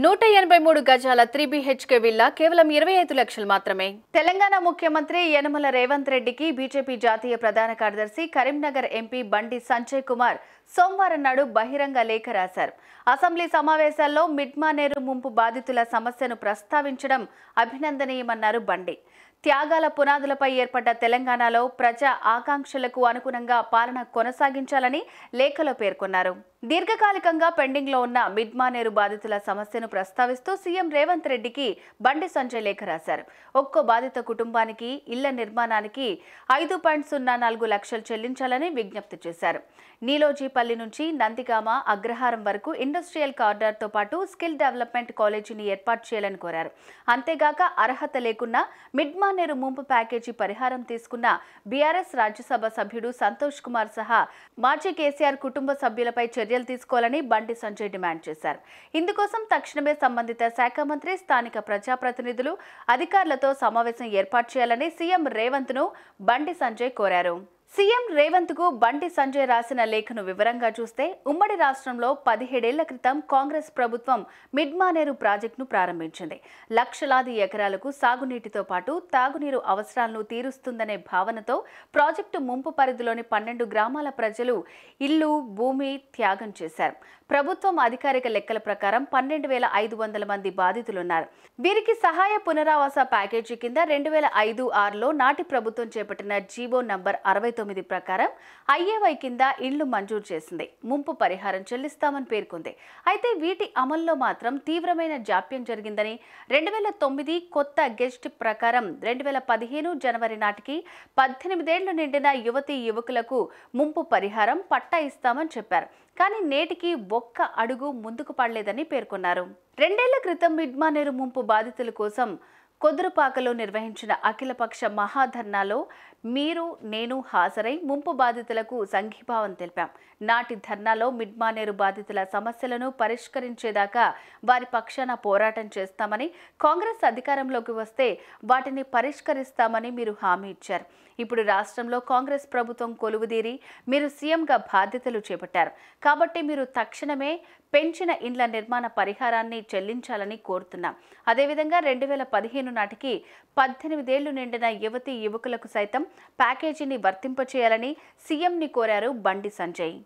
183 గజాల 3BHK villa కేవలం 25 లక్షలు మాత్రమే. తెలంగాణ ముఖ్యమంత్రి యనమల రేవంత్ రెడ్డికి బీజేపీ జాతీయ ప్రధాన కార్యదర్శి కరీంనగర్ ఎంపీ బండి సంజయ్ కుమార్ సోమవారం నాడు బహిరంగ లేఖ రాశారు. అసెంబ్లీ సమావేశాల్లో మిడ్మానేరు ముంపు బాధితుల సమస్యను ప్రస్తావించడం అభినందనీయమన్నారు బండి. త్యాగాల పునాదులపై ఏర్పడ్డ తెలంగాణలో ప్రజా ఆకాంక్షలకు అనుగుణంగా పాలన కొనసాగించాలని లేఖలో పేర్కొన్నారు. దీర్ఘకాలికంగా పెండింగ్లో ఉన్న మిడ్మానేరు బాధితుల సమస్యను ప్రస్తావిస్తూ సీఎం రేవంత్ రెడ్డికి బండి సంజయ్ లేఖ రాశారు. ఒక్కో బాధిత కుటుంబానికి ఇళ్ల నిర్మాణానికి 5.04 లక్షలు చెల్లించాలని విజ్ఞప్తి చేశారు. నీలోజీపల్లి నుంచి నందిగామ అగ్రహారం వరకు ఇండస్ట్రియల్ కారిడార్తో పాటు స్కిల్ డెవలప్మెంట్ కాలేజీని ఏర్పాటు చేయాలని కోరారు. అంతేగాక అర్హత లేకున్నా మిడ్మానేరు ముంపు ప్యాకేజీ పరిహారం తీసుకున్న బీఆర్ఎస్ రాజ్యసభ సభ్యుడు సంతోష్ కుమార్ సహా మాజీ కేసీఆర్ కుటుంబ సభ్యులపై చర్యలు తీసుకోవాలని బండి సంజయ్ డిమాండ్ చేశారు. ఇందుకోసం తక్షణమే సంబంధిత శాఖ మంత్రి, స్థానిక ప్రజాప్రతినిధులు, అధికారులతో సమావేశం ఏర్పాటు చేయాలని సీఎం రేవంత్ ను బండి సంజయ్ కోరారు. సీఎం రేవంత్ కు బండి సంజయ్ రాసిన లేఖను వివరంగా చూస్తే, ఉమ్మడి రాష్ట్రంలో 17 ఏళ్ల క్రితం కాంగ్రెస్ ప్రభుత్వం మిడ్మానేరు ప్రాజెక్టును ప్రారంభించింది. లక్షలాది ఎకరాలకు సాగునీటితో పాటు తాగునీరు అవసరాలను తీరుస్తుందనే భావనతో ప్రాజెక్టు ముంపు పరిధిలోని 12 గ్రామాల ప్రజలు ఇల్లు, భూమి త్యాగం చేశారు. ప్రభుత్వం అధికారిక లెక్కల ప్రకారం 12,500 మంది బాధితులున్నారు. వీరికి సహాయ పునరావాస ప్యాకేజీ కింద 2005-6లో నాటి ప్రభుత్వం చేపట్టిన జీవో నంబర్ 69 ప్రకారం ఐఏవై కింద ఇళ్లు మంజూరు చేసింది. ముంపు పరిహారం చెల్లిస్తామని పేర్కొంది. అయితే వీటి అమల్లో మాత్రం తీవ్రమైన జాప్యం జరిగిందని, 2009 కొత్త గెస్ట్ ప్రకారం 2015 జనవరి నాటికి 18 ఏళ్లు నిండిన యువతీ యువకులకు ముంపు పరిహారం పట్టా ఇస్తామని చెప్పారు. కానీ నేటికి ఒక్క అడుగు ముందుకు పడలేదని పేర్కొన్నారు. 2 ఏళ్ల క్రితం మిడ్మానేరు ముంపు బాధితుల కోసం కొదురుపాకలో నిర్వహించిన అఖిలపక్ష మహాధర్నాలో మీరు, నేను హాజరై ముంపు బాధితులకు సంఘీభావం తెలిపాం. నాటి ధర్నాలో మిడ్మానేరు బాధితుల సమస్యలను పరిష్కరించేదాకా వారి పక్షాన పోరాటం చేస్తామని, కాంగ్రెస్ అధికారంలోకి వస్తే వాటిని పరిష్కరిస్తామని మీరు హామీ ఇచ్చారు. ఇప్పుడు రాష్ట్రంలో కాంగ్రెస్ ప్రభుత్వం కొలువుదీరి మీరు సీఎంగా బాధ్యతలు చేపట్టారు. కాబట్టి మీరు తక్షణమే పెంచిన ఇండ్ల నిర్మాణ పరిహారాన్ని చెల్లించాలని కోరుతున్నాం. అదేవిధంగా 2015 నాటికి 18 ఏళ్లు నిండిన యువతీ యువకులకు సైతం ప్యాకేజీని వర్తింపచేయాలని సీఎంని కోరారు బండి సంజయ్.